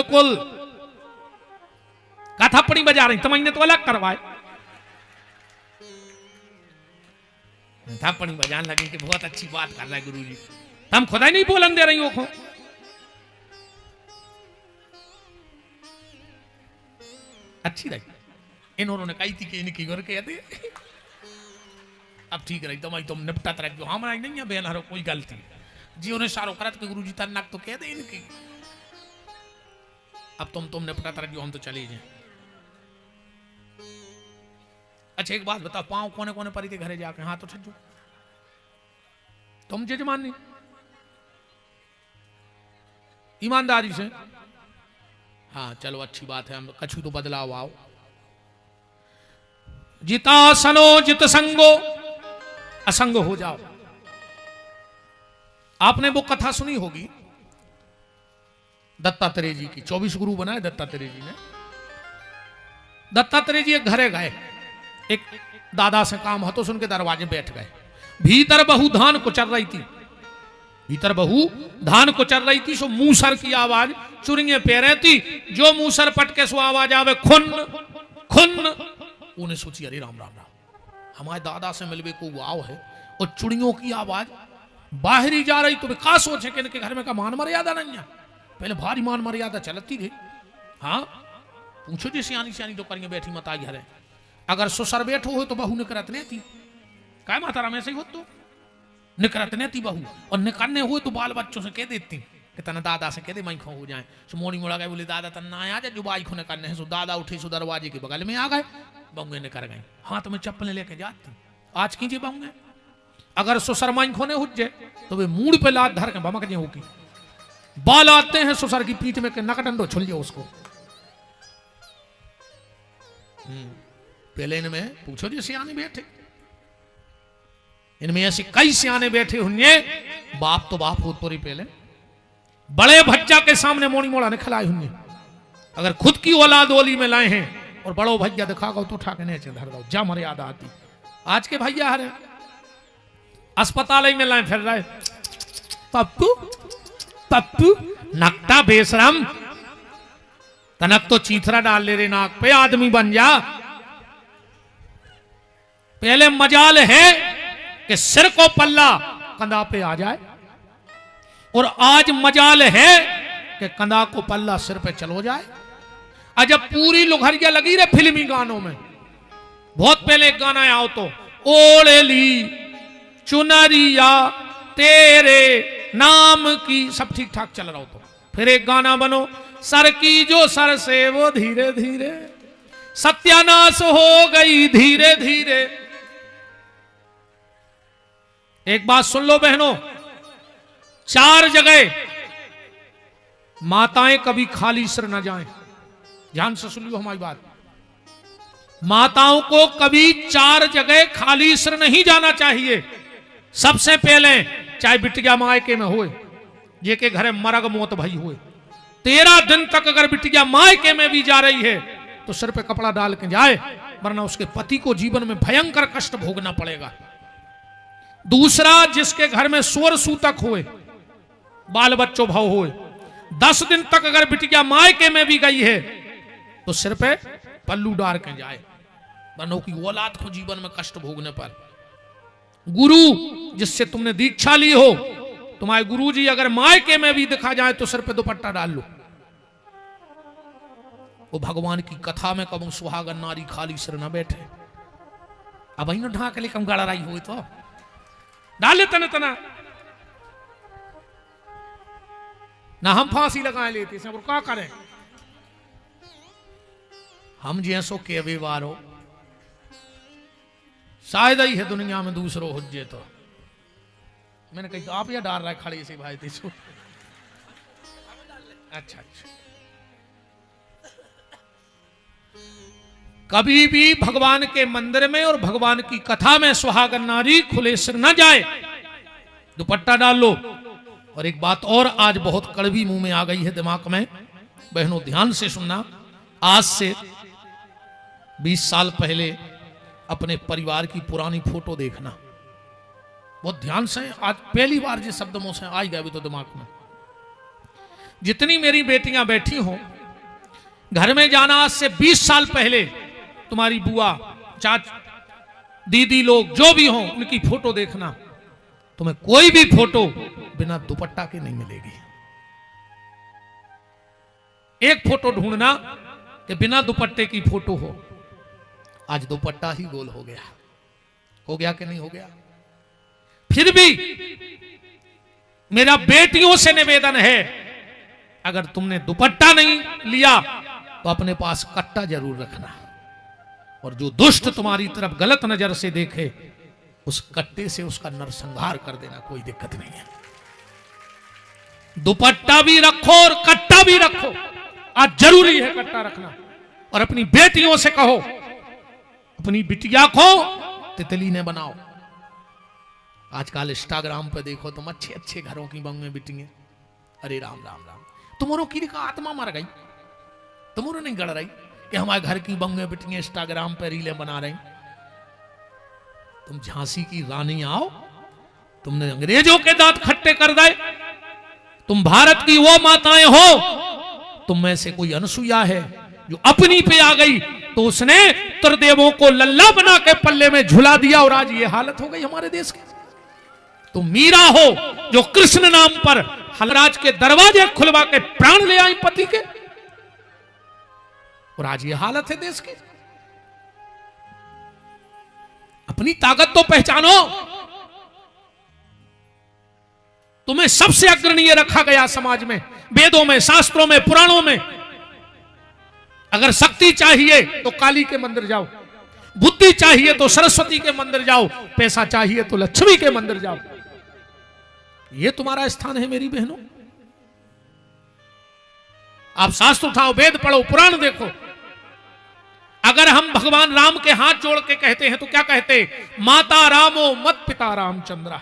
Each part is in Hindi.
बिल्कुल का थप्पड़ी बजा रही, तुमने तो अलग करवाए। थप्पड़ी बजाने लगी कि बहुत अच्छी बात कर रहा है गुरुजी, हम खुदा ही नहीं बोलन दे रही हो। अच्छी रही, इन्होंने कही थी कि इनकी घर कहते अब ठीक रही, तुम निपटत रख जो हमारा नहीं है बेन हरो कोई गलती जी उन्हें सारो करत के गुरुजी तन्नक तो कह दे इनकी, अब तुम निपटत रख जो हम तो चले जाए। अच्छा एक बात बताओ, पाँव कोने कोने परी के घरे जाके हाथ उठ जो, तुम जजमान नहीं ईमानदारी से, हाँ चलो अच्छी बात है, हम कछु तो बदलाव आओ। जितासनो जित संगो, असंग हो जाओ। आपने वो कथा सुनी होगी दत्तात्रेय जी की, 24 गुरु बनाए दत्तात्रेय जी ने। दत्तात्रेय जी एक घरे गए, एक दादा से काम हो तो सुन के दरवाजे बैठ गए। भीतर बहू धान कुचल रही थी, भीतर बहू धान कुचल रही थी। सो मूसर की आवाज चुरिंगे पे रही थी, जो मूसर पटके सो आवाज आवे खुन खुन। उन्हें सोची अरे राम राम राम, हमारे दादा से मिलवे को वो आओ है, और चुड़ियों की आवाज बाहर ही जा रही। तो का सोचे कि इनके घर में का मान मर्यादा नहीं है, पहले भारी मान मर्यादा चलती थी। हाँ पूछो जी सियानी सियानी तो करेंगे बैठी मत आई घरे, अगर ससुर बैठो हो तो बहू निकरत नहीं थी, काय माता राम ऐसे ही हो तो निकरत नहीं थी बहू, और निकलने हुए तो बाल बच्चों से कह देती कि तना दादा से कह दे मैं खो हो जाए। सो मोड़ी मोड़ा गए, बोले दादा तना आ जा, जो बाई खो निकलने है। सो दादा उठे, सो दरवाजे के बगल में आ गए, बहूए निकल गए, हाथ में चप्पल लेके जाती। आज कीजिए बहूए, अगर ससुर माइन खोने हुज जाए तो वे मूड पे लात धर के भमक जाए होगी, बाल आते हैं ससुर की पीठ में के नकडंडो छुल जाओ उसको। पहले इनमें पूछो जी सियाने बैठे, इनमें ऐसे कई सियाने बैठे हुए, बाप तो बाप होत पूरी पहले बड़े भज्जा के सामने मोड़ी मोड़ा ने खिलाए हुए। अगर खुद की औलाद ओली में लाए हैं और बड़ो भैया दिखा गो तो उठा के नीचे धर दो, जा मर्यादा आती। आज के भैया हरे अस्पताल में लाए फिर रहे, पप्पू पप्पू नकटा बेशरम, तनक तो चीथरा डाल ले रे नाक पे, आदमी बन जा। पहले मजाल है कि सिर को पल्ला कंधा पे आ जाए, और आज मजाल है कि कंधा को पल्ला सिर पे चलो जाए। जब पूरी लुघरिया लगी रे फिल्मी गानों में, बहुत पहले एक गाना आओ तो ओढ़ ली चुनरिया तेरे नाम की, सब ठीक ठाक चल रहा हो तो फिर एक गाना बनो, सर की जो सर से वो धीरे धीरे सत्यानाश हो गई धीरे धीरे। एक बात सुन लो बहनों, 4 जगह माताएं कभी खाली सिर न जाएं, ध्यान से सुन लो हमारी बात। माताओं को कभी 4 जगह खाली सिर नहीं जाना चाहिए। सबसे पहले चाहे बिटिया मायके में होए, जे के घरे मरग मौत भई हुए, 13 दिन तक अगर बिटिया मायके में भी जा रही है तो सिर पे कपड़ा डाल के जाए, वरना उसके पति को जीवन में भयंकर कष्ट भोगना पड़ेगा। दूसरा, जिसके घर में स्वर सूतक होए, बाल बच्चों भाव होए, 10 दिन तक अगर बिटिया मायके में भी गई है तो सिर पे पल्लू डाल के जाए, वरना की औलाद को जीवन में कष्ट भोगने पर। गुरु जिससे तुमने दीक्षा ली हो, तुम्हारे गुरुजी अगर मायके में भी दिखा जाए तो सिर पे दुपट्टा डाल लो। वो भगवान की कथा में कब सुहागन नारी खाली सिर न बैठे। अब ना ढाक ले कम गाड़ा रही हुई तो डाल लेते न तना ना, हम फांसी लगाए लेते हैं, क्या करें हम जैसो के व्यवहारो, शायद ही है दुनिया में दूसरो हुज्जे तो। मैंने कही तो आप या डाल रहा है खड़े से भाई तीसो। अच्छा अच्छा, कभी भी भगवान के मंदिर में और भगवान की कथा में सुहागन नारी खुले सिर न जाए, दुपट्टा डाल लो। और एक बात और आज बहुत कड़वी मुंह में आ गई है दिमाग में, बहनों ध्यान से सुनना। आज से 20 साल पहले अपने परिवार की पुरानी फोटो देखना, बहुत ध्यान से। आज पहली बार जिस शब्द मुंह से आ गया भी तो दिमाग में, जितनी मेरी बेटियां बैठी हों घर में जाना आज से 20 साल पहले तुम्हारी बुआ, दीदी लोग जो भी हों, उनकी फोटो देखना, तुम्हें कोई भी फोटो बिना दुपट्टा के नहीं मिलेगी। एक फोटो ढूंढना कि बिना दुपट्टे की फोटो हो। आज दुपट्टा ही गोल हो गया कि नहीं हो गया? फिर भी मेरा बेटियों से निवेदन है, अगर तुमने दुपट्टा नहीं लिया तो अपने पास कट्टा जरूर रखना, और जो दुष्ट तुम्हारी तरफ गलत नजर से देखे उस कट्टे से उसका नरसंहार कर देना, कोई दिक्कत नहीं है। दुपट्टा भी रखो और कट्टा भी रखो, आज जरूरी है कट्टा रखना। और अपनी बेटियों से कहो, अपनी बिटिया को तितली ने बनाओ। आजकल इंस्टाग्राम पे देखो तुम, अच्छे अच्छे घरों की बंग में बिटियां, अरे राम राम राम, तुम्हारों की का आत्मा मर गई, तुम्हारों नहीं गड़ रही कि हमारे घर की बंग में बिटियां इंस्टाग्राम पे रीलें बना रही। तुम झांसी की रानी आओ, तुमने अंग्रेजों के दांत खट्टे कर दिए, तुम भारत की वो माताएं हो। तुम में से कोई अनसुईया है जो अपनी पे आ गई तो उसने त्रिदेवों को लल्ला बना के पल्ले में झुला दिया, और आज ये हालत हो गई हमारे देश की। तुम मीरा हो जो कृष्ण नाम पर हलराज के दरवाजे खुलवा के प्राण ले आई पति के, और आज ये हालत है देश की। अपनी ताकत तो पहचानो। तुम्हें सबसे अग्रणीय रखा गया समाज में, वेदों में, शास्त्रों में, पुराणों में। अगर शक्ति चाहिए तो काली के मंदिर जाओ, बुद्धि चाहिए तो सरस्वती के मंदिर जाओ, पैसा चाहिए तो लक्ष्मी के मंदिर जाओ। ये तुम्हारा स्थान है मेरी बहनों। आप शास्त्र उठाओ, वेद पढ़ो, पुराण देखो। अगर हम भगवान राम के हाथ जोड़ के कहते हैं तो क्या कहते? माता रामो मत पिता रामचंद्रा।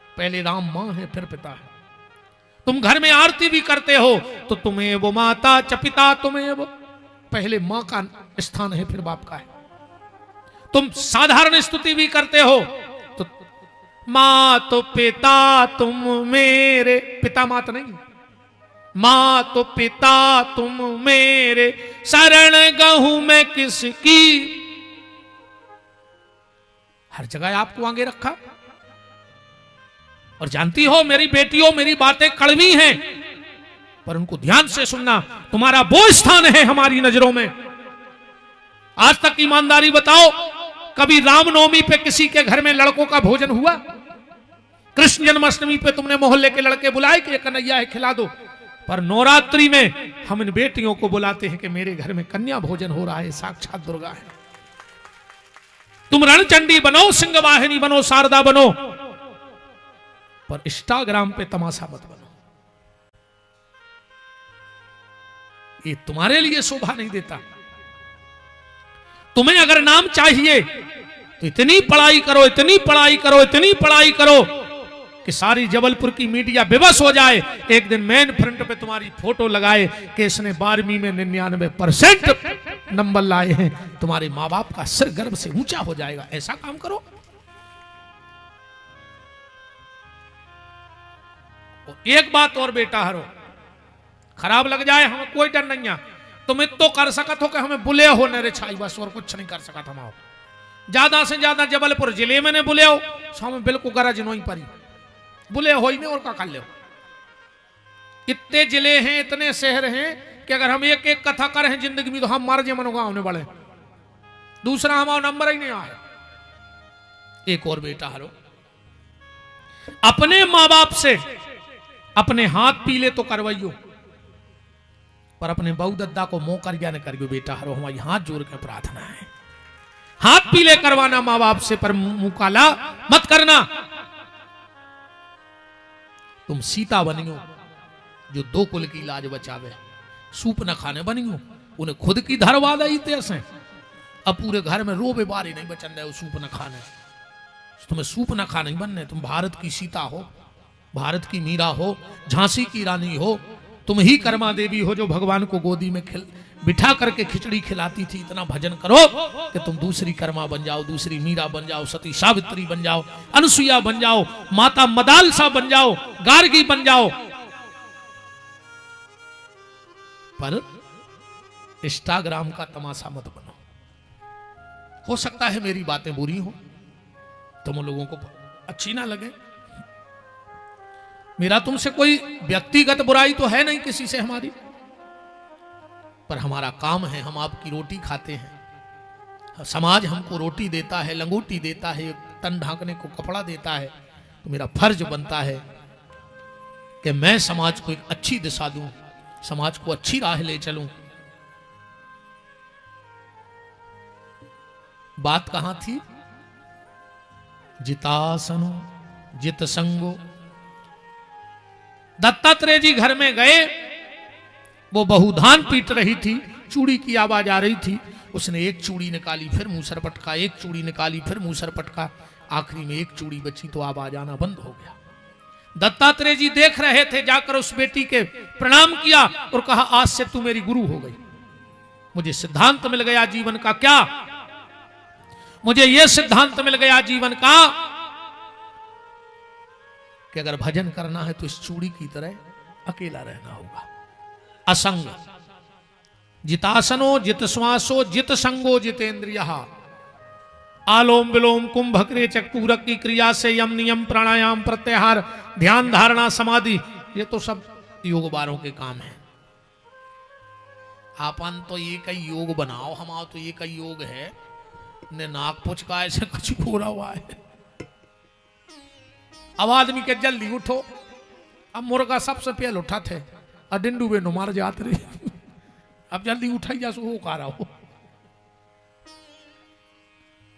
पहले राम मां है फिर पिता है। तुम घर में आरती भी करते हो तो तुम्हें वो माता च पिता तुम्हें वो, पहले मां का स्थान है फिर बाप का है। तुम साधारण स्तुति भी करते हो तो मां तो पिता तुम मेरे, पिता मात नहीं, मां तो पिता तुम मेरे, शरण गहूं मैं किसकी। हर जगह आपको आगे रखा। और जानती हो मेरी बेटियों, मेरी बातें कड़वी हैं पर उनको ध्यान से सुनना। तुम्हारा वो स्थान है हमारी नजरों में। आज तक ईमानदारी बताओ, कभी रामनवमी पे किसी के घर में लड़कों का भोजन हुआ? कृष्ण जन्माष्टमी पे तुमने मोहल्ले के लड़के बुलाए कि कन्हैया है खिला दो? पर नवरात्रि में हम इन बेटियों को बुलाते हैं कि मेरे घर में कन्या भोजन हो रहा है, साक्षात दुर्गा है। तुम रणचंडी बनो, सिंहवाहिनी बनो, शारदा बनो, पर इंस्टाग्राम पे तमाशा मत बनो। ये तुम्हारे लिए शोभा नहीं देता। तुम्हें अगर नाम चाहिए तो इतनी पढ़ाई करो, इतनी पढ़ाई करो, इतनी पढ़ाई करो कि सारी जबलपुर की मीडिया बेबस हो जाए। एक दिन मेन फ्रंट पे तुम्हारी फोटो लगाए कि इसने 12वीं में 99% नंबर लाए हैं। तुम्हारे माँ बाप का सिर गर्व से ऊंचा हो जाएगा। ऐसा काम करो। और एक बात और बेटा हरो, खराब लग जाए हमें कोई डर नहीं है। तुम तो कर सकत हो कि हमें बुले हो न रे छाई, बस और कुछ नहीं कर सकत हम। ज्यादा से ज्यादा जबलपुर जिले में ने बुले हो, हमें बिल्कुल गरज नहीं पड़ी। बुले हो ही नहीं और क्या कर ले। इतने जिले हैं, इतने शहर हैं कि अगर हम एक एक कथा करें जिंदगी में तो हम मर जे मनोगा होने वाले। दूसरा हमारा नंबर ही नहीं आया। एक और बेटा हरो, अपने मां बाप से अपने हाथ पीले तो करवाइयो, पर अपने बहू दद्दा को मोह कर न करियो। बेटा हरो, हमारी हाथ जोड़ के प्रार्थना है, हाथ पीले करवाना मां बाप से, पर मुंह काला मत करना। तुम सीता बनियो जो 2 कुल की लाज बचावे, सूप न खाने बनियो, उन्हें खुद की धरवा दी तैसे। अब पूरे घर में रोबे बारी नहीं बचन रहे सूप न खाने। तुम्हें सूप न खाने बनने। तुम भारत की सीता हो, भारत की मीरा हो, झांसी की रानी हो। तुम ही कर्मा देवी हो जो भगवान को गोदी में बिठा करके खिचड़ी खिलाती थी। इतना भजन करो कि तुम दूसरी कर्मा बन जाओ, दूसरी मीरा बन जाओ, सती सावित्री बन जाओ, अनसुईया बन जाओ, माता मदालसा बन जाओ, गार्गी बन जाओ। पर इंस्टाग्राम का तमाशा मत बनो। हो सकता है मेरी बातें बुरी हो, तुम लोगों को अच्छी ना लगे। मेरा तुमसे कोई व्यक्तिगत बुराई तो है नहीं किसी से हमारी, पर हमारा काम है, हम आपकी रोटी खाते हैं, समाज हमको रोटी देता है, लंगोटी देता है, तन ढांकने को कपड़ा देता है, तो मेरा फर्ज बनता है कि मैं समाज को एक अच्छी दिशा दूं, समाज को अच्छी राह ले चलूं। बात कहां थी? जितासनो जित संगो। दत्तात्रेय जी घर में गए, वो बहू धान पीट रही थी, चूड़ी की आवाज आ रही थी, उसने एक चूड़ी निकाली, फिर मूसर पटका, एक चूड़ी निकाली, फिर मूसर पटका, आखिरी में एक चूड़ी बची तो आवाज आना बंद हो गया। दत्तात्रेय जी देख रहे थे, जाकर उस बेटी के प्रणाम किया और कहा, आज से तू मेरी गुरु हो गई, मुझे सिद्धांत मिल गया जीवन का। क्या? मुझे यह सिद्धांत मिल गया जीवन का कि अगर भजन करना है तो इस चूड़ी की तरह अकेला रहना होगा। असंग जितासनो जित श्वासो जित संगो जितेंद्रिय। आलोम विलोम कुंभक्रिय चक्रपूरक की क्रिया से यम नियम प्राणायाम प्रत्याहार ध्यान धारणा समाधि, ये तो सब योग वालों के काम है। आपन तो ये कई योग बनाओ, हमारा तो ये कई योग है ने नाक पुचका ऐसे कुछ पूरा हुआ है। अब आदमी के जल्दी उठो, अब मुर्गा सबसे पहले उठा थे और डिंडू बे नुमार जात रही, अब जल्दी उठाई जा सो का रहा हो।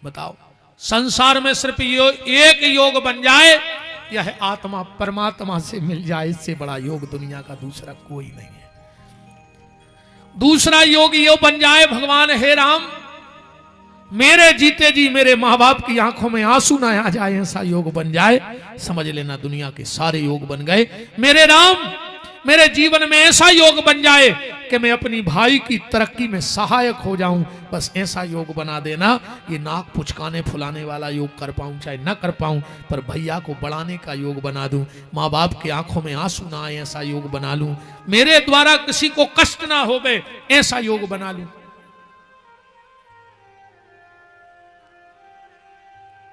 बताओ, संसार में सिर्फ एक योग बन जाए, यह आत्मा परमात्मा से मिल जाए, इससे बड़ा योग दुनिया का दूसरा कोई नहीं है। दूसरा योग यो बन जाए, भगवान हे राम मेरे जीते जी मेरे मां बाप की आंखों में आंसू ना आ जाए, ऐसा योग बन जाए, समझ लेना दुनिया के सारे योग बन गए। मेरे राम मेरे जीवन में ऐसा योग बन जाए कि मैं अपनी भाई की तरक्की में सहायक हो जाऊं, बस ऐसा योग बना देना। ये नाक पुचकाने फुलाने वाला योग कर पाऊं चाहे ना कर पाऊं, पर भैया को बढ़ाने का योग बना दूं, माँ बाप की आंखों में आंसू ना आए ऐसा योग बना लूं, मेरे द्वारा किसी को कष्ट ना होवे ऐसा योग बना लूं।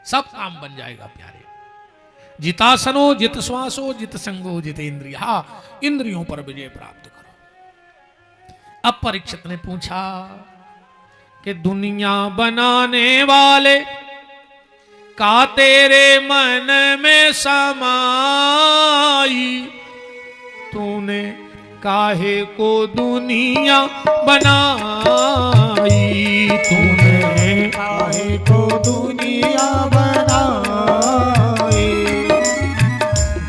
सब काम बन जाएगा प्यारे। जितासनो जित श्वासो जित संगो जित इंद्रिय। इंद्रियों पर विजय प्राप्त करो। अब परीक्षित ने पूछा कि दुनिया बनाने वाले का तेरे मन में समाई, तूने काहे को दुनिया बनाई, तूने काहे को दुनिया बनाई।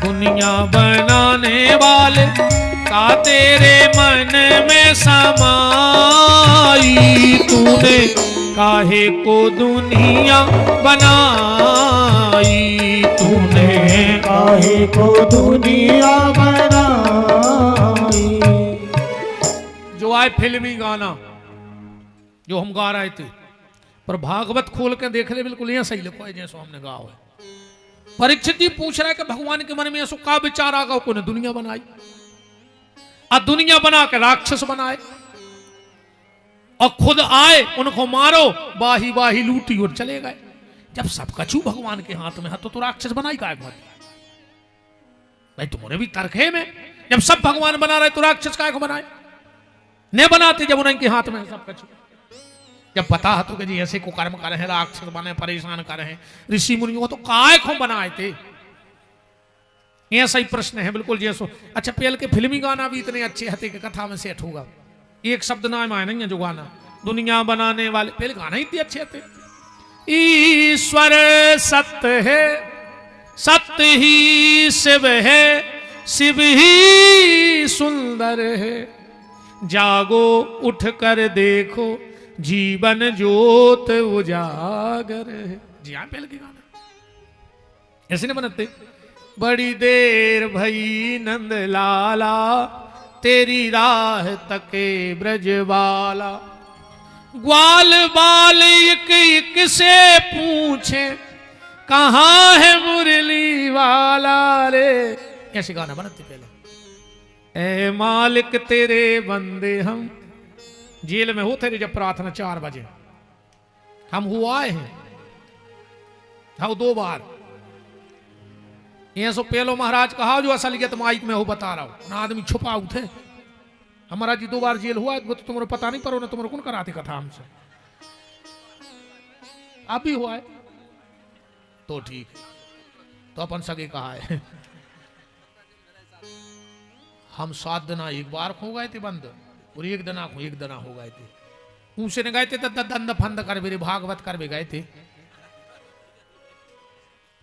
दुनिया बनाने वाले का तेरे मन में समाई, तूने काहे को दुनिया बनाई, तूने काहे को दुनिया बनाई। जो आए फिल्मी गाना जो हम गा रहे थे, पर भागवत खोल के देख ले बिल्कुल यहाँ सही लिखो है जैसो हमने गा है। परीक्षित जी पूछ रहा है कि भगवान के मन में ऐसा का विचार आगा को ने दुनिया बनाई, और दुनिया बना के राक्षस बनाए, और खुद आए उनको मारो, बाही बाही लूटी और चले गए। जब सब कछु भगवान के हाथ में है तो राक्षस बनाई का भाई? तुम्हारे भी तर्क है में, जब सब भगवान बना रहे तो राक्षस काय को बनाए? नहीं बनाते जब उनके हाथ में है सब कछु। जब पता है तो कि जी ऐसे को कर्म कर रहे, राक्षस बने परेशान कर रहे ऋषि मुनियों को, तो काय को बनाए थे? ये सही प्रश्न है बिल्कुल जैसो। अच्छा पहले के फिल्मी गाना भी इतने अच्छे हते कि कथा में सेट होगा, एक शब्द ना माय नहीं है जो गाना दुनिया बनाने वाले, पहले गाना ही इतने अच्छे थे। ईश्वर सत्य है, सत्य ही शिव है, शिव ही सुंदर है, जागो उठ कर देखो जीवन ज्योत उजागर है। जी हाँ पहले के गाना ऐसे नहीं बनाते। बड़ी देर भई नंद लाला, तेरी राह तके ब्रजवाला, ग्वाल बाल एक एक से पूछे कहाँ है मुरली वाला रे। ऐसे गाना बनाते पहले। ए मालिक तेरे बंदे हम, जेल में होते रहे जब प्रार्थना 4 बजे हम हुआ हैं हाँ 2 बार ये सो पहलो महाराज कहा जो असलियत माइक में हो बता रहा हूं ना आदमी छुपा उठे हमारा जी 2 बार जेल हुआ वो तो तुम्हारे पता नहीं पर उन्हें तुम्हारे कौन कराते कथा हमसे आप भी हुआ है तो ठीक है तो अपन सगे कहा है हम 7 दिन एक बार हो गए थे बंद और एक दिन हो गए थे ऊंसे ने गए थे दंद फंद कर मेरे भागवत कर भी गए थे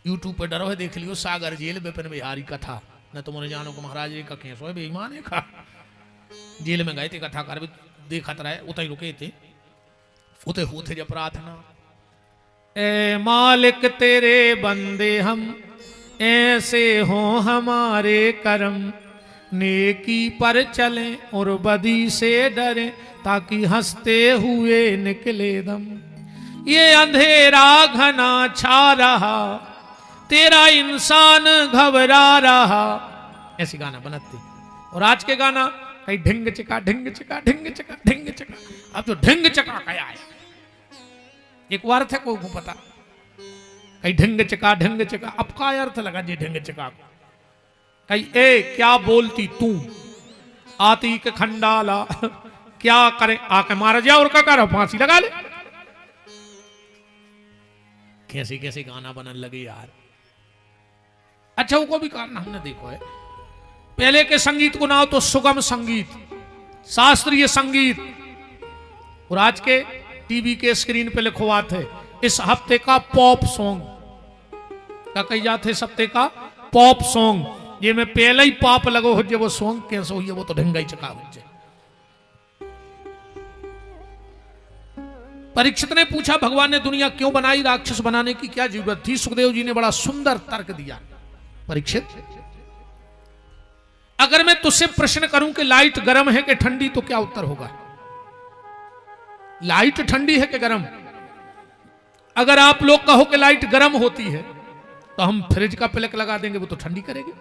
यूट्यूब पे डरो है देख लियो सागर जेल विपिन बिहारी कथा न तुमने जानो को महाराज जी का केस हो बेईमान है का जेल में गए थे कथा कर भी देखत रहे उतई रुके थे उते होते जब प्रार्थना ए मालिक तेरे बंदे हम ऐसे हो हमारे कर्म नेकी पर चले और बदी से डरे ताकि हंसते हुए निकले दम ये अंधेरा घना छा रहा तेरा इंसान घबरा रहा ऐसी गाना बनाते और आज के गाना कहीं ढिंग चिका ढिंग चिका ढिंग चिका ढिंग चिका अब जो ढिंग चिका क्या है एक अर्थ है को पता कहीं ढिंग चिका अब का अर्थ लगा जी ढिंग चिका को कहीं ए क्या बोलती तू आती के खंडाला क्या करे आके मार जा और क्या करो फांसी लगा ले कैसे कैसे गाना बनने लगे यार अच्छा वो को भी कारण हमने देखो है पहले के संगीत को ना तो सुगम संगीत शास्त्रीय संगीत और आज के टीवी के स्क्रीन पे लिखवाते इस हफ्ते का पॉप सॉन्ग क्या कही जाते इस हफ्ते का पॉप सॉन्ग ये में पहले ही पाप लगो हो वो सॉन्ग कैसे हुई वो तो ढंगा ही चका हो जाए परीक्षित ने पूछा भगवान ने दुनिया क्यों बनाई राक्षस बनाने की क्या जरूरत थी सुखदेव जी ने बड़ा सुंदर तर्क दिया परीक्षित अगर मैं तुझसे प्रश्न करूं कि लाइट गर्म है कि ठंडी तो क्या उत्तर होगा लाइट ठंडी है कि गर्म अगर आप लोग कहो कि लाइट गर्म होती है तो हम फ्रिज का प्लग लगा देंगे वो तो ठंडी करेगी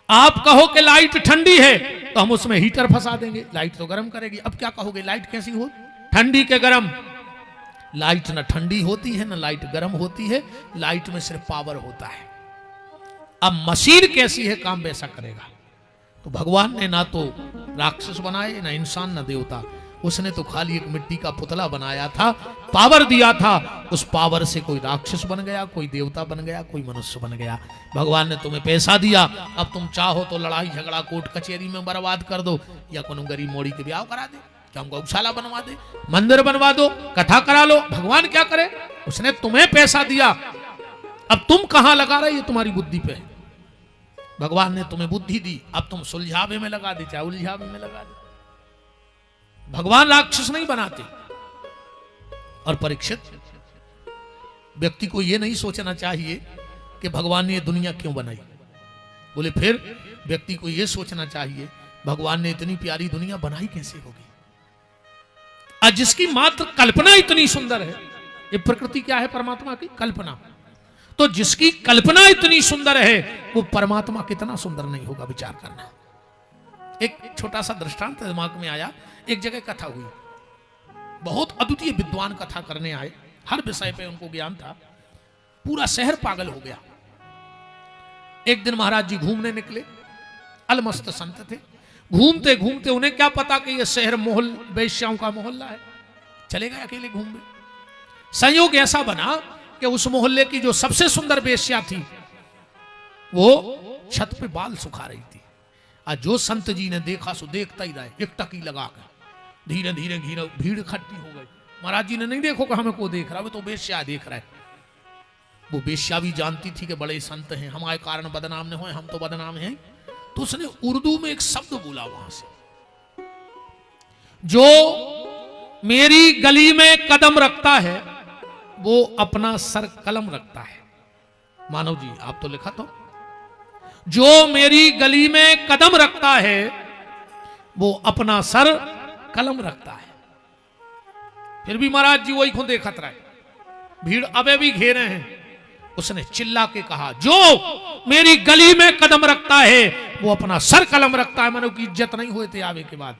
आप कहो कि लाइट ठंडी है तो हम उसमें हीटर फंसा देंगे लाइट तो गर्म करेगी अब क्या कहोगे लाइट कैसी हो ठंडी के गर्म लाइट ना ठंडी होती है ना लाइट गर्म होती है लाइट में सिर्फ पावर होता है अब मशीन कैसी है काम वैसा करेगा तो भगवान ने ना तो राक्षस बनाए ना इंसान ना देवता उसने तो खाली एक मिट्टी का पुतला बनाया था पावर दिया था उस पावर से कोई राक्षस बन गया कोई देवता बन गया कोई मनुष्य बन गया भगवान ने तुम्हें पैसा दिया अब तुम चाहो तो लड़ाई झगड़ा कोर्ट कचहरी में बर्बाद कर दो या कोनो गरीब मोड़ी के ब्याह करा दे क्या हम गौशाला बनवा दे मंदिर बनवा दो कथा करा लो भगवान क्या करे उसने तुम्हें पैसा दिया अब तुम कहां लगा रहे ये तुम्हारी बुद्धि पे भगवान ने तुम्हें बुद्धि दी अब तुम सुलझावे में लगा दे चाहे उलझावे में लगा दे भगवान राक्षस नहीं बनाते और परीक्षित व्यक्ति को यह नहीं सोचना चाहिए कि भगवान ने यह दुनिया क्यों बनाई बोले फिर व्यक्ति को यह सोचना चाहिए भगवान ने इतनी प्यारी दुनिया बनाई कैसे होगी आज जिसकी मात्र कल्पना इतनी सुंदर है ये प्रकृति क्या है परमात्मा की कल्पना तो जिसकी कल्पना इतनी सुंदर है वो परमात्मा कितना सुंदर नहीं होगा विचार करना एक छोटा सा दृष्टांत दिमाग में आया एक जगह कथा हुई बहुत अद्वितीय विद्वान कथा करने आए हर विषय पे उनको ज्ञान था पूरा शहर पागल हो गया एक दिन महाराज जी घूमने निकले अलमस्त संत थे घूमते घूमते उन्हें क्या पता कि यह शहर मोहल वैश्याओं का मोहल्ला है चले गए अकेले घूमने संयोग ऐसा बना कि उस मोहल्ले की जो सबसे सुंदर वेश्या थी वो छत पे बाल सुखा रही थी आज जो संत जी ने देखा सो देखता ही रहे एक टकी लगा कर धीरे धीरे धीरे भीड़ इकट्ठी हो गई महाराज जी ने नहीं देखो कि हमें को देख रहा है तो वेश्या देख रहा है वो वेश्या भी जानती थी कि बड़े संत हैं हमारे कारण बदनाम न हो हम तो बदनाम हैं तो उसने उर्दू में एक शब्द बोला वहां से जो मेरी गली में कदम रखता है वो अपना सर कलम रखता है मानव जी आप तो लिखा तो जो मेरी गली में कदम रखता है वो अपना सर कलम रखता है फिर भी महाराज जी वही को देखत रहे भीड़ अबे भी घेरे हैं उसने चिल्ला के कहा जो मेरी गली में कदम रखता है वो अपना सर कलम रखता है मानो की इज्जत नहीं हुए थे आवे के बाद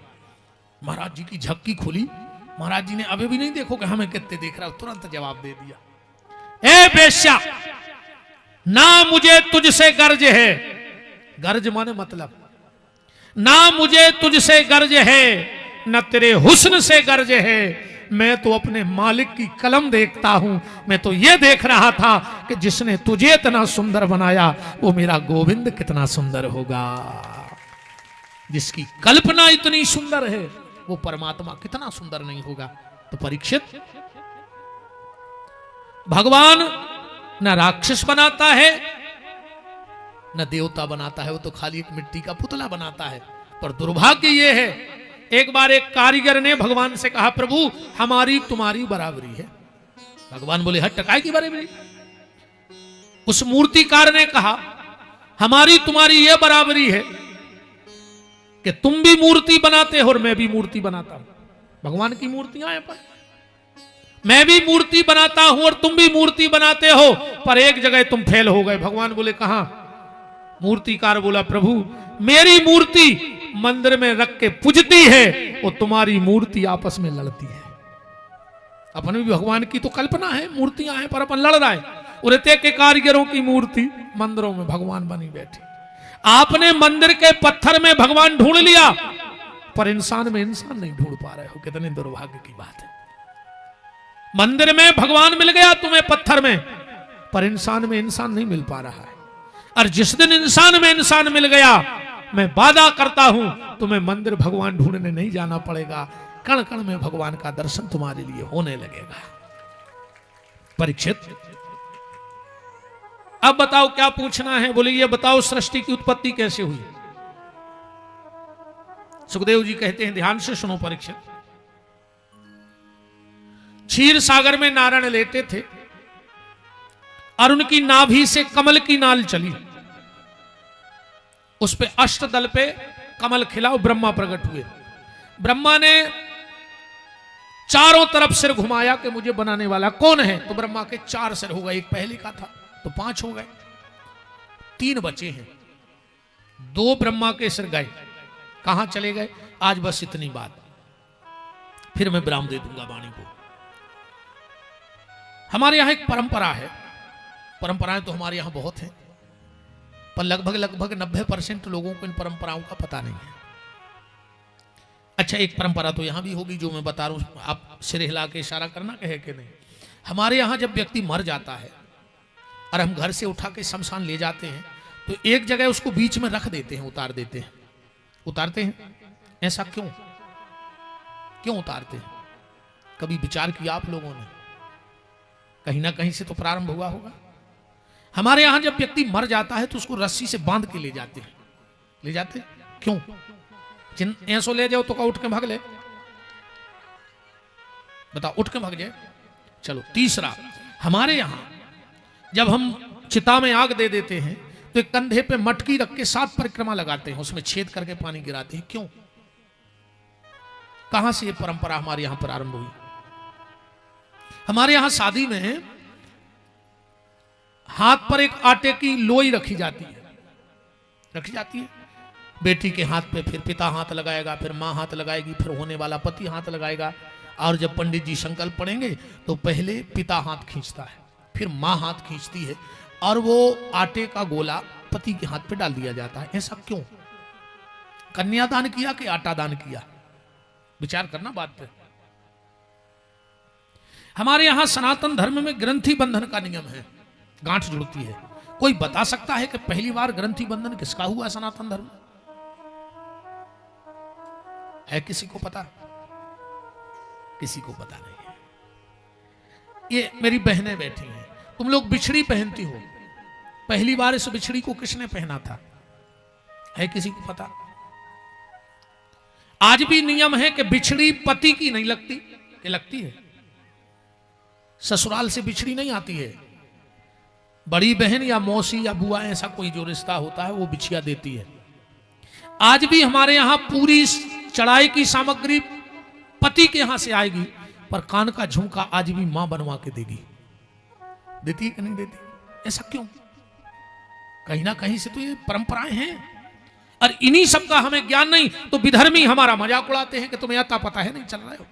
महाराज जी की झक्की खुली, महाराज जी ने अभी भी नहीं देखो कि हमें कितने देख रहा हो, तुरंत जवाब दे दिया, ए बेश्या, ना मुझे तुझसे गर्ज है, गर्ज माने मतलब, ना मुझे तुझसे गर्ज है, न तेरे हुस्न से गर्ज है, मैं तो अपने मालिक की कलम देखता हूं। मैं तो यह देख रहा था कि जिसने तुझे इतना सुंदर बनाया वो मेरा गोविंद कितना सुंदर होगा। जिसकी कल्पना इतनी सुंदर है वो परमात्मा कितना सुंदर नहीं होगा। तो परीक्षित, भगवान न राक्षस बनाता है न देवता बनाता है, वो तो खाली एक मिट्टी का पुतला बनाता है। पर दुर्भाग्य ये है, एक बार एक कारीगर ने भगवान से कहा, प्रभु हमारी तुम्हारी बराबरी है। भगवान बोले, हट, टकाई की बराबरी। उस मूर्तिकार ने कहा, हमारी तुम्हारी यह बराबरी है कि तुम भी मूर्ति बनाते हो और मैं भी मूर्ति बनाता हूं। भगवान की मूर्तियां हैं, पर मैं भी मूर्ति बनाता हूं और तुम भी मूर्ति बनाते हो, पर एक जगह तुम फेल हो गए। भगवान बोले, कहां? मूर्तिकार बोला, प्रभु मेरी मूर्ति मंदिर में रख के पूजती है और तुम्हारी मूर्ति आपस में लड़ती है। अपन भी भगवान की तो कल्पना है, मूर्तियां हैं, पर अपन लड़ रहा है। उरते के कारीगरों की मूर्ति मंदिरों में भगवान बनी बैठी। आपने मंदिर के पत्थर में भगवान ढूंढ लिया, पर इंसान में इंसान नहीं ढूंढ पा रहे हो। कितने दुर्भाग्य की बात है। मंदिर में भगवान मिल गया तुम्हें पत्थर में, पर इंसान में इंसान नहीं मिल पा रहा है। और जिस दिन इंसान में इंसान मिल गया, मैं वादा करता हूं तुम्हें मंदिर भगवान ढूंढने नहीं जाना पड़ेगा, कण कण में भगवान का दर्शन तुम्हारे लिए होने लगेगा। परीक्षित, अब बताओ क्या पूछना है? बोले, ये बताओ सृष्टि की उत्पत्ति कैसे हुई? सुखदेव जी कहते हैं, ध्यान से सुनो परीक्षित। क्षीर सागर में नारायण लेटे थे और उनकी नाभि से कमल की नाल चली, उस पे अष्टदल पे कमल खिला और ब्रह्मा प्रकट हुए। ब्रह्मा ने चारों तरफ सिर घुमाया कि मुझे बनाने वाला कौन है? तो ब्रह्मा के 4 सिर हो गए, एक पहले का था तो 5 हो गए, 3 बचे हैं। 2 ब्रह्मा के सिर गए, कहां चले गए? आज बस इतनी बात, फिर मैं विराम दे दूंगा वाणी को। हमारे यहां एक परंपरा है, परंपराएं तो हमारे यहां बहुत हैं, पर लगभग 90% लोगों को इन परंपराओं का पता नहीं है। अच्छा, एक परंपरा तो यहां भी होगी जो मैं बता रहा हूं, आप सिर हिला के इशारा करना कहे कि नहीं। हमारे यहां जब व्यक्ति मर जाता है और हम घर से उठा के शमशान ले जाते हैं, तो एक जगह उसको बीच में रख देते हैं, उतार देते हैं। उतारते हैं, ऐसा क्यों? क्यों उतारते हैं? कभी विचार किया आप लोगों ने? कहीं ना कहीं से तो प्रारंभ हुआ होगा। हमारे यहां जब व्यक्ति मर जाता है तो उसको रस्सी से बांध के ले जाते हैं। ले जाते क्यों? जिन ऐसो ले जाओ तो का उठ के भाग ले, बताओ, उठ के भाग जाए। चलो, तीसरा, हमारे यहां जब हम चिता में आग दे देते हैं तो एक कंधे पे मटकी रख के 7 परिक्रमा लगाते हैं, उसमें छेद करके पानी गिराते हैं। क्यों? कहां से ये परंपरा हमारे यहां प्रारंभ हुई? हमारे यहां शादी में हाथ पर एक आटे की लोई रखी जाती है, बेटी के हाथ पे, फिर पिता हाथ लगाएगा, फिर मां हाथ लगाएगी, फिर होने वाला पति हाथ लगाएगा। और जब पंडित जी संकल्प पढ़ेंगे तो पहले पिता हाथ खींचता है, फिर मां हाथ खींचती है, और वो आटे का गोला पति के हाथ पे डाल दिया जाता है। ऐसा क्यों? कन्यादान किया कि आटा दान किया? विचार करना बात पे। हमारे यहां सनातन धर्म में ग्रंथि बंधन का नियम है, गांठ जुड़ती है। कोई बता सकता है कि पहली बार ग्रंथि बंधन किसका हुआ सनातन धर्म? है किसी को पता? किसी को पता नहीं है। ये मेरी बहनें बैठी हैं, तुम लोग बिछड़ी पहनती हो, पहली बार इस बिछड़ी को किसने पहना था? है किसी को पता? आज भी नियम है कि बिछड़ी पति की नहीं लगती, कि लगती है। ससुराल से बिछड़ी नहीं आती है, बड़ी बहन या मौसी या बुआ, ऐसा कोई जो रिश्ता होता है वो बिछिया देती है। आज भी हमारे यहां पूरी चढ़ाई की सामग्री पति के यहां से आएगी, पर कान का झुमका आज भी मां बनवा के देगी। देती है कि नहीं देती? ऐसा क्यों? कहीं ना कहीं से तो ये परंपराएं हैं। और इन्हीं सब का हमें ज्ञान नहीं, तो विधर्मी हमारा मजाक उड़ाते हैं कि तुम्हें आता पता है नहीं चल रहे हो।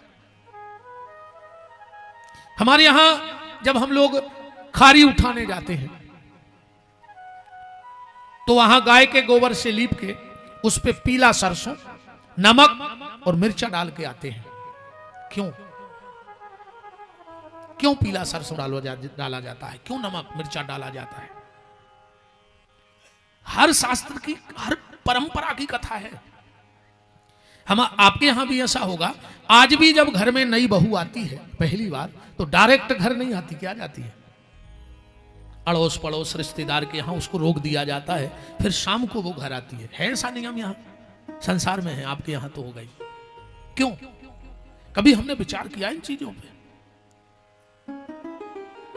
हमारे यहां जब हम लोग खारी उठाने जाते हैं तो वहां गाय के गोबर से लीप के उस पे पीला सरसों, नमक और मिर्चा डाल के आते हैं। क्यों क्यों पीला सरसों डाला जाता है, क्यों नमक मिर्चा डाला जाता है? हर शास्त्र की, हर परंपरा की कथा है। हम आपके यहां भी ऐसा होगा। आज भी जब घर में नई बहू आती है पहली बार, तो डायरेक्ट घर नहीं आती, क्या जाती है? अड़ोस पड़ोस रिश्तेदार के यहां उसको रोक दिया जाता है, फिर शाम को वो घर आती है। ऐसा नियम यहां संसार में है, आपके यहां तो हो गई। क्यों? कभी हमने विचार किया इन चीजों पे?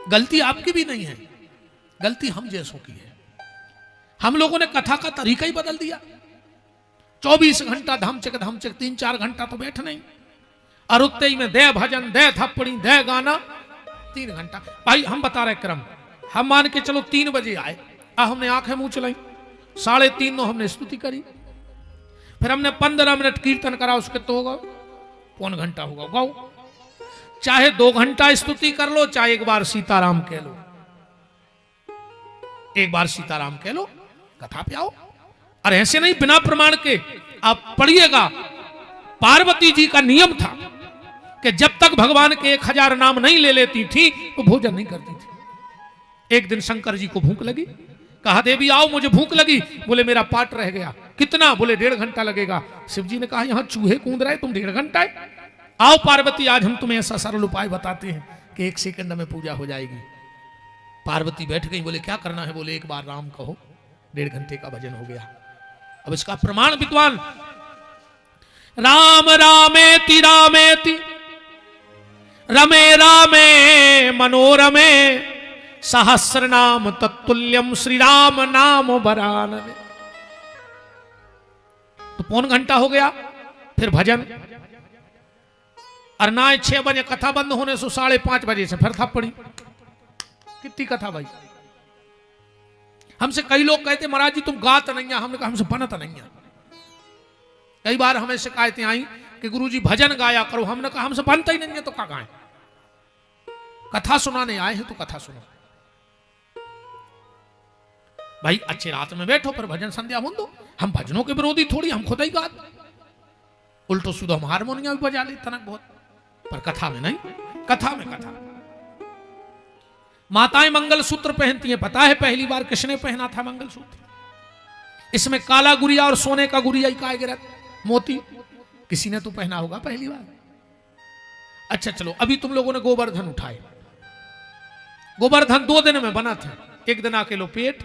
गलती आपकी भी नहीं है, गलती हम जैसों की है। हम लोगों ने कथा का तरीका ही बदल दिया। 24 घंटा धमचक धमचक, 3-4 घंटा तो बैठ नहीं, और उतने ही में दे भजन, दे थप्पड़ी, दे गाना, 3 घंटा। भाई हम बता रहे क्रम, हम मान के चलो 3 बजे आए, हमने आंखें मुंह चलाई, 3:30 हमने स्तुति करी, फिर हमने 15 मिनट कीर्तन करा, उसके तो होगा 1 घंटा होगा गौ। चाहे 2 घंटा स्तुति कर लो, चाहे एक बार सीताराम कह लो, एक बार सीताराम कह लो, कथा पे आओ। और ऐसे नहीं बिना प्रमाण के। आप पढ़िएगा, पार्वती जी का नियम था कि जब तक भगवान के 1000 नाम नहीं ले लेती थी तो भोजन नहीं करती थी। एक दिन शंकर जी को भूख लगी, कहा देवी आओ मुझे भूख लगी। बोले मेरा पाट रह गया। कितना? बोले 1.5 घंटा लगेगा। शिव जी ने कहा यहां चूहे कूद रहे, तुम 1.5 घंटा है? आओ पार्वती, आज हम तुम्हें ऐसा सरल उपाय बताते हैं कि 1 सेकंड में पूजा हो जाएगी। पार्वती बैठ गई, बोले क्या करना है? बोले एक बार राम कहो, 1.5 घंटे का भजन हो गया। अब इसका प्रमाण विद्वान, राम रामेति रामेति रमे रामे मनोरमे सहस्र नाम तत्तुल्यम श्री राम नाम बरानने। तो 1.25 घंटा हो गया, फिर भजन। और ना 6 बजे कथा बंद होने से 5:30 बजे से फिर थप्पड़ी। कितनी कथा भाई? हमसे कई लोग कहते महाराज जी तुम गात नहीं है, हमने कहा हमसे बनत नहीं है। कई बार हमें शिकायतें आई कि गुरुजी भजन गाया करो, हमने कहा हमसे बनता ही नहीं है तो क्या गाएं? कथा सुनाने आए हैं तो कथा सुनो भाई। अच्छे रात में बैठो पर भजन संध्या बोल दो। हम भजनों के विरोधी थोड़ी, हम खुद ही गात। उल्टो सीधो हम हारमोनियम भी बजा ले तनक बहुत, पर कथा में नहीं। कथा में कथा। माताएं मंगलसूत्र पहनती हैं, पता है पहली बार किसने पहना था मंगलसूत्र? इसमें काला गुड़िया और सोने का गुड़िया ही का गिरत मोती, किसी ने तो पहना होगा पहली बार। अच्छा चलो, अभी तुम लोगों ने गोवर्धन उठाए। गोवर्धन 2 दिन में बना था। एक दिन अकेलो पेट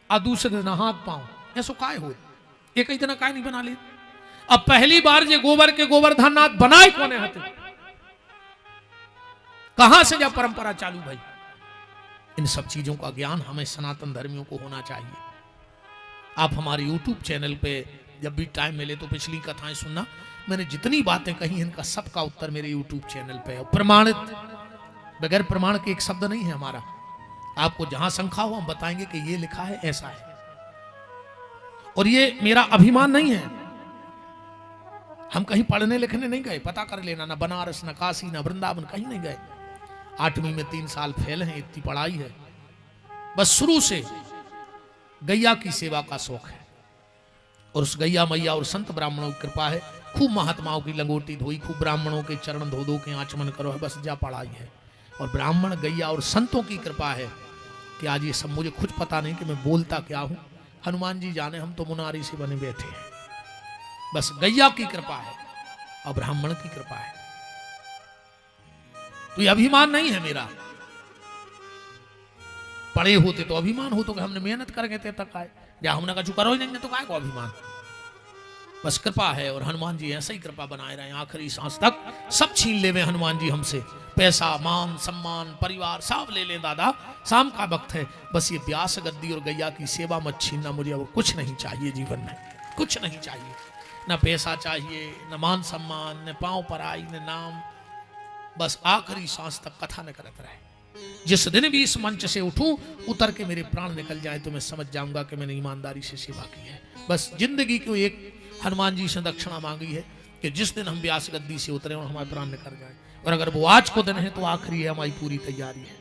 और दूसरे दिन हाथ पांव, ऐसो काय हो? एक ही दिन काय नहीं बना ले। अब पहली बार जे गोबर के गोवर्धन नाथ बनाए कौन है? कहां से जब परंपरा चालू भाई? इन सब चीजों का ज्ञान हमें सनातन धर्मियों को होना चाहिए। आप हमारे YouTube चैनल पे जब भी टाइम मिले तो पिछली कथाएं सुनना। मैंने जितनी बातें कही इनका सबका उत्तर मेरे YouTube चैनल पे है, प्रमाणित, बगैर प्रमाण के एक शब्द नहीं है हमारा। आपको जहां शंका हो हम बताएंगे कि ये लिखा है, ऐसा है। और ये मेरा अभिमान नहीं है। हम कहीं पढ़ने लिखने नहीं गए, पता कर लेना, ना बनारस, ना काशी, ना वृंदावन, कहीं नहीं गए। 8वीं में 3 साल फेल हैं, इतनी पढ़ाई है। बस शुरू से गैया की सेवा का शौक है, और उस गैया मैया और संत ब्राह्मणों की कृपा है। खूब महात्माओं की लंगोटी धोई, खूब ब्राह्मणों के चरण धो धो के आचमन करो है, बस जा पढ़ाई है। और ब्राह्मण, गैया और संतों की कृपा है कि आज ये सब मुझे खुद पता नहीं कि मैं बोलता क्या हूं। हनुमान जी जाने, हम तो मुनारी से बने बैठे हैं। बस गैया की कृपा है और ब्राह्मण की कृपा है। तो ये अभिमान नहीं है मेरा। पढ़े होते तो अभिमान हो तो कि हमने मेहनत करके तक आए, या हमने कहा करो ही नहीं तो काय को अभिमान। बस कृपा है, और हनुमान जी ऐसे ही कृपा बनाए रहे आखिरी सांस तक। सब छीन ले वे हनुमान जी हमसे, पैसा, मान, सम्मान, परिवार सब ले ले दादा, शाम का वक्त है। बस ये व्यास गद्दी और गैया की सेवा मत छीनना मुझे, और कुछ नहीं चाहिए जीवन में, कुछ नहीं चाहिए। न पैसा चाहिए, न मान सम्मान, न पांव पराई, न नाम। बस आखिरी सांस तक कथा न करते रहे। जिस दिन भी इस मंच से उठूं, उतर के मेरे प्राण निकल जाए तो मैं समझ जाऊंगा कि मैंने ईमानदारी से सेवा की है। बस जिंदगी को एक हनुमान जी से दक्षिणा मांगी है कि जिस दिन हम व्यास गद्दी से उतरे और हमारे प्राण निकल जाए, और अगर वो आज को दिन है तो आखिरी है, हमारी पूरी तैयारी है।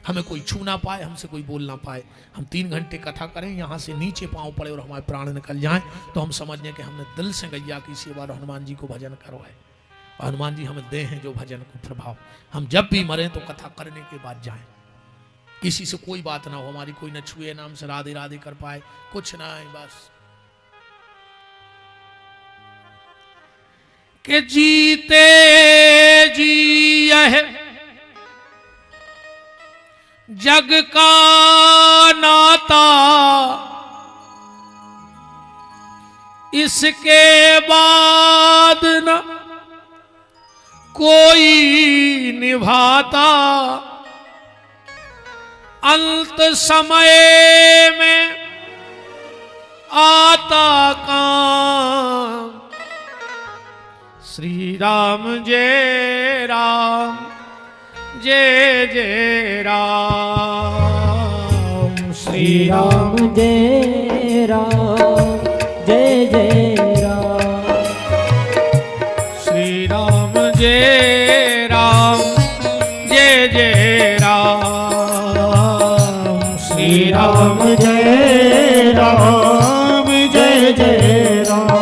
हमें कोई छू ना पाए, हमसे कोई बोल ना पाए, हम 3 घंटे कथा करें, यहाँ से नीचे पांव पड़े और हमारे प्राण निकल जाएं, तो हम समझ लें कि हमने दिल से गैया की सेवा और हनुमान जी को भजन करवाए। और हनुमान जी हमें दे हैं जो भजन को प्रभाव। हम जब भी मरें तो कथा करने के बाद जाएं, किसी से कोई बात ना हो, हमारी कोई न छुए, नाम से राधे राधे कर पाए, कुछ ना है बस। कि जीते जी यह जग का नाता, इसके बाद न कोई निभाता, अंत समय में आता काम। श्री राम जय राम जय जय राम, श्री राम जय राम जय जय राम, श्री राम जय राम जय जय राम, श्री राम जय राम जय जय राम।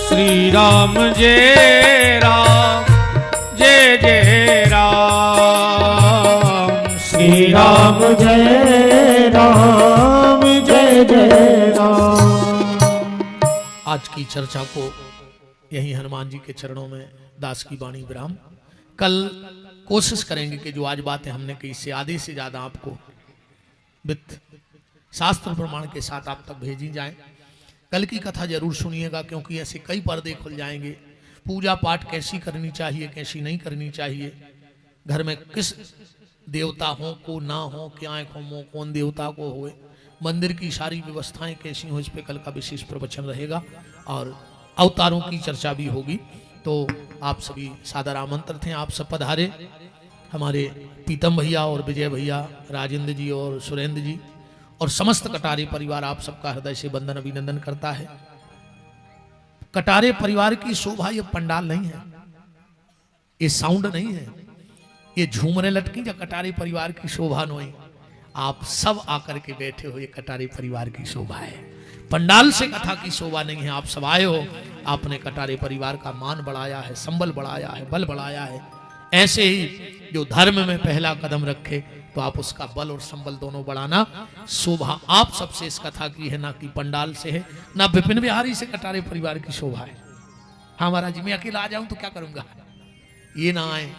श्री राम जय राम जय जय राम, श्री राम जय राम जय जय राम। आज की चर्चा को यही हनुमान जी के चरणों में दास की वाणी विराम। कल कोशिश करेंगे कि जो आज बातें हमने कही इससे आधे से ज्यादा आपको वित्त शास्त्र प्रमाण के साथ आप तक भेजी जाएं। कल की कथा जरूर सुनिएगा, क्योंकि ऐसे कई पर्दे खुल जाएंगे। पूजा पाठ कैसी करनी चाहिए, कैसी नहीं करनी चाहिए, घर में किस देवता हो को ना हो, क्या हो, कौन देवता को होए, मंदिर की सारी व्यवस्थाएं कैसी हो, इस पे कल का विशेष प्रवचन रहेगा। और अवतारों की चर्चा भी होगी। तो आप सभी सादर आमंत्रित हैं, आप सब पधारे। हमारे पीतम भैया और विजय भैया, राजेंद्र जी और सुरेंद्र जी और समस्त कटारे परिवार आप सबका हृदय से वंदन अभिनंदन करता है। कटारे परिवार की शोभा ये पंडाल नहीं है, ये साउंड नहीं है, ये झूमरे लटकी या कटारे परिवार की शोभा नहीं। आप सब आकर के बैठे हो, ये कटारे परिवार की शोभा है। पंडाल से कथा की शोभा नहीं है। आप सब आए हो, आपने कटारे परिवार का मान बढ़ाया है, संबल बढ़ाया है, बल बढ़ाया है। ऐसे ही जो धर्म में पहला कदम रखे तो आप उसका बल और संबल दोनों बढ़ाना। शोभा आप सबसे इस कथा की है, ना कि पंडाल से है, ना विपिन बिहारी से कटारे परिवार की शोभा है। हाँ महाराज जी, मैं अकेला आ जाऊं तो क्या करूंगा, ये ना आए।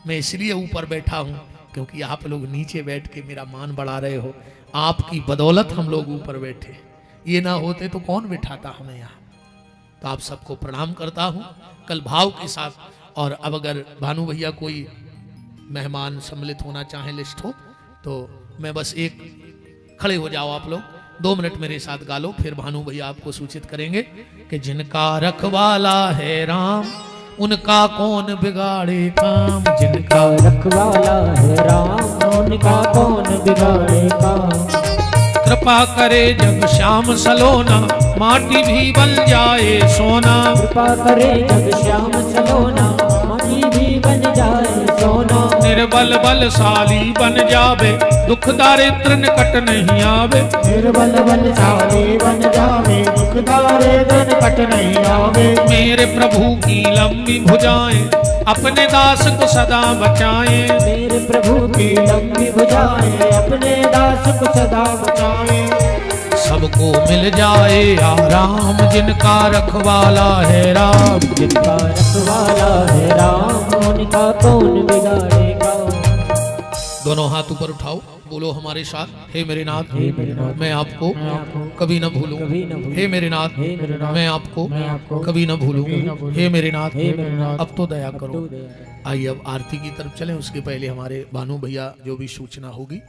मैं इसलिए ऊपर बैठा हूं क्योंकि आप लोग नीचे बैठ के मेरा मान बढ़ा रहे हो। आपकी बदौलत हम लोग ऊपर बैठे, ये ना होते तो कौन बिठाता हमें यहाँ। तो आप सबको प्रणाम करता हूं कल भाव के साथ। और अब अगर भानु भैया कोई मेहमान सम्मिलित होना चाहे, लिस्ट हो, तो मैं बस एक खड़े हो जाओ आप लोग, 2 मिनट मेरे साथ गा लो, फिर भानु भैया आपको सूचित करेंगे कि जिनका रखवाला है राम उनका कौन बिगाड़े काम। जिनका रखवाला है राम उनका कौन बिगाड़े काम। कृपा करे जब श्याम सलोना माटी भी बन जाए सोना। कृपा करे जब श्याम सलोना माटी भी बन जाए सोना। निर्बल बलशाली बन जावे दुख दारिद्र निकट नहीं आवे। निर्बल बलशाली बन जावे दुख दारिद्र निकट नहीं आवे। मेरे प्रभु की लंबी भुजाएं अपने दास को सदा बचाएं। मेरे प्रभु की लंबी भुजाएं अपने दास को सदा बचाएं। सबको मिल जाए आराम जिनका रखवाला है राम। जिनका रखवाला है राम उनका कौन बिगाड़ेगा। दोनों हाथ ऊपर उठाओ, बोलो हमारे साथ, हे मेरे नाथ हे मेरे नाथ, मैं आपको कभी न भूलूं। कभी न भूलूं। हे मेरे नाथ हे मेरे नाथ, मैं आपको मैं आपको कभी न भूलूं। कभी न भूलूं। हे मेरे नाथ हे मेरे नाथ, अब तो दया करो। अब तो दया करो। आइए अब आरती की तरफ चलें, उसके पहले हमारे भानु भैया जो भी सूचना होगी।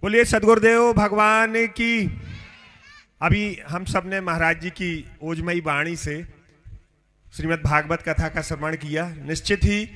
बोलिए सदगुरुदेव भगवान की। अभी हम सब ने महाराज जी की ओजमयी वाणी से श्रीमद् भागवत कथा का श्रवण किया। निश्चित ही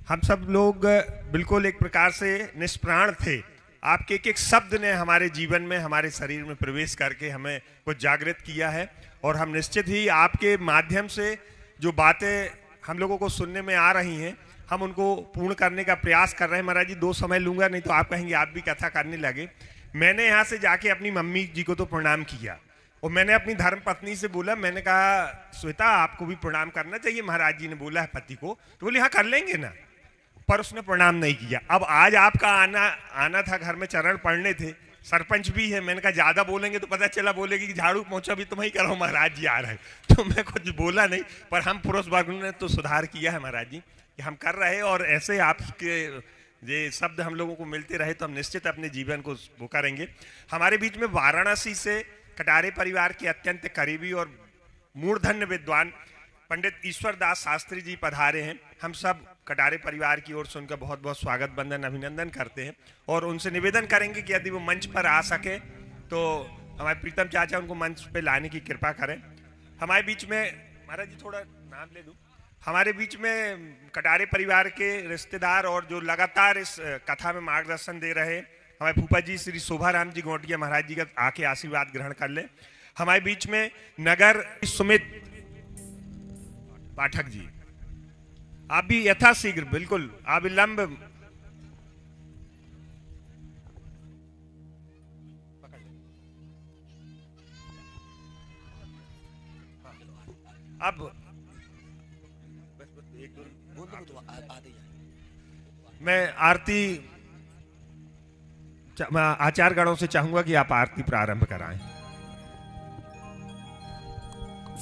हम सब लोग बिल्कुल एक प्रकार से निष्प्राण थे। आपके एक एक शब्द ने हमारे जीवन में, हमारे शरीर में प्रवेश करके हमें कुछ जागृत किया है। और हम निश्चित ही आपके माध्यम से जो बातें हम लोगों को सुनने में आ रही हैं, हम उनको पूर्ण करने का प्रयास कर रहे हैं। महाराज जी 2 समय लूंगा, नहीं तो आप कहेंगे आप भी कथा करने लगे। मैंने यहाँ से जाके अपनी मम्मी जी को तो प्रणाम किया, और मैंने अपनी धर्म पत्नी से बोला, मैंने कहा श्वेता आपको भी प्रणाम करना चाहिए, महाराज जी ने बोला है पति को। तो बोली हाँ कर लेंगे ना, पर उसने प्रणाम नहीं किया। अब आज आपका आना था, घर में चरण पढ़ने थे, सरपंच भी है। मैंने कहा ज्यादा बोलेंगे तो पता चला बोलेगी कि झाड़ू पोंछा भी तुम ही करो, महाराज जी आ रहे हैं। तो मैं कुछ बोला नहीं, पर हम पुरुष वर्ग ने तो सुधार किया है महाराज जी कि हम कर रहे। और ऐसे आपके ये शब्द हम लोगों को मिलते रहे तो हम निश्चित अपने जीवन को वो करेंगे। हमारे बीच में वाराणसी से कटारे परिवार के अत्यंत करीबी और मूर्धन्य विद्वान पंडित ईश्वर दास शास्त्री जी पधारे हैं। हम सब कटारे परिवार की ओर से उनका बहुत बहुत स्वागत बंदन अभिनंदन करते हैं, और उनसे निवेदन करेंगे कि यदि वो मंच पर आ सके तो हमारे प्रीतम चाचा उनको मंच पे लाने की कृपा करें। हमारे बीच में महाराज जी थोड़ा नाम ले दूं, हमारे बीच में कटारे परिवार के रिश्तेदार और जो लगातार इस कथा में मार्गदर्शन दे रहे हमारे फूफा जी श्री शोभाराम जी गोटिया महाराज जी का आके आशीर्वाद ग्रहण कर ले। हमारे बीच में नगर सुमित पाठक जी, आप भी यथाशीघ्र बिल्कुल अविलंब अब मैं आरती आचार्य गणों से चाहूंगा कि आप आरती प्रारंभ कराएं।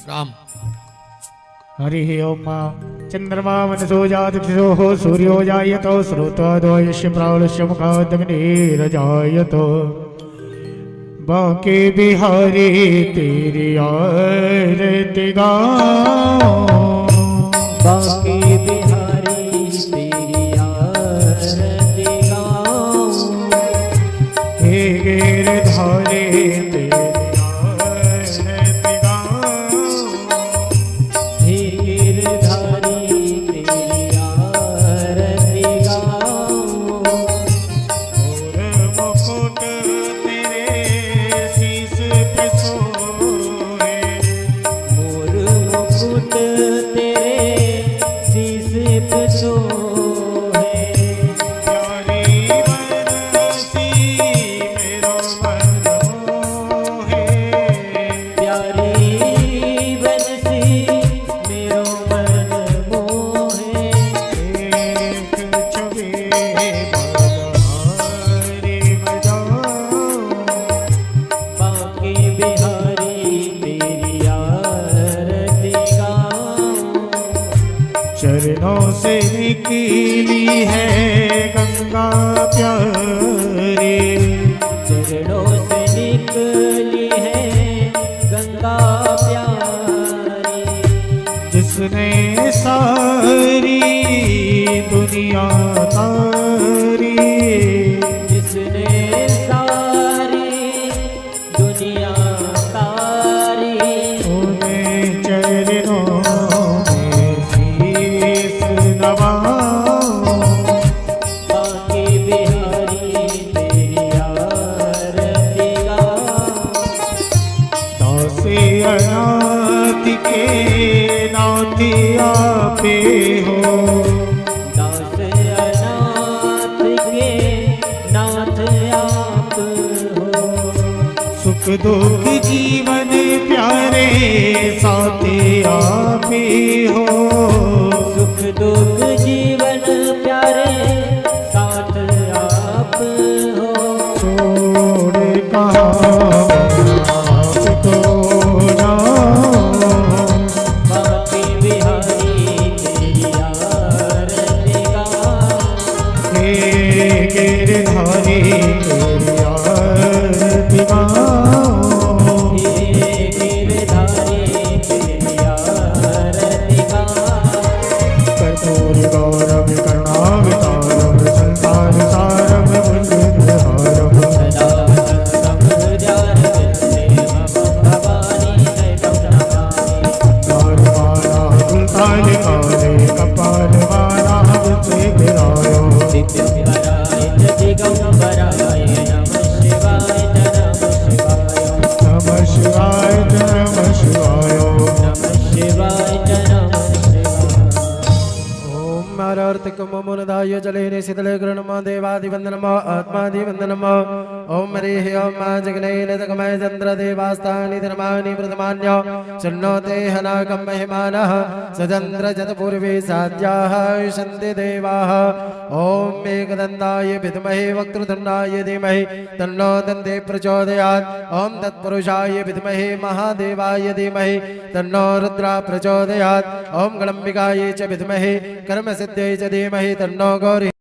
राम हरि ओम। चंद्रमा मनसो जातो सूर्यो जायतो श्रोतादोयस्य प्राणस्य मुखादग्निरजायतो। बांके बिहारी तेरी आरती गाऊं, बांके बिहारी तेरी आरती गाऊं। हे गिरधारी तेरी आरती गाऊं, हे गिरधारी तेरी आरती गाऊं। और मुकुट तेरे शीश पे सोए, मोर मुकुट तेरे शीश पे सोए। प्यारी बरसी मेरो मन मोहे, प्यारी बरसी मेरो मन मोहे। एक छवि बहारी बजाऊं, बांके बिहारी तेरी आरती गाऊं। चरणों से निकली है गंगा प्यारी, चरणों से निकली है गंगा प्यारी। जिसने सारी दुनिया तारी, जिसने सारी दुनिया तारी। उन्हें चरणों में शीश नवाऊं, बांके बिहारी तेरी आरती गाऊं। दासे अनाथ के नाथ आपे हो, दास अनाथ के नाथ आप हो। सुख दुख जीवन प्यारे साथे आप हो, सुख दुख जीवन प्यारे साथ आप हो। छोड़ कहाँ आपको जाऊं, बांके गिरधारी तेरी आरती गाऊं। कर्पूर गौरव करुणावतारम संसार सारम मुकुंदहारम। तालवाला गुलताल काले कपाल वाला मुझसे गिरायो। नमः शिवाय नमः शिवाय। मुनदाय जले शीतले गृणम देवादिवंदनम आत्मादिवंदनम ओम हरिः ओम जगनैन जगमय चंद्र देवास्तानि धर्माणि प्रथमान्य शृणोते हनाकं महिमानः सचंद्र जतपूर्वे साध्याः सन्ति देवाः। ओम एकदन्ताय विद्महे वक्रतुण्डाय धीमहि तन्नो दन्ते प्रचोदयात्। ओम तत्पुरुषाय विद्महे महादेवाय धीमहि तन्नो रुद्रा प्रचोदयात्। ओम गणम्बिकायै च विद्महे कर्मसिद्ध्यै च धीमहि तन्नो गौरी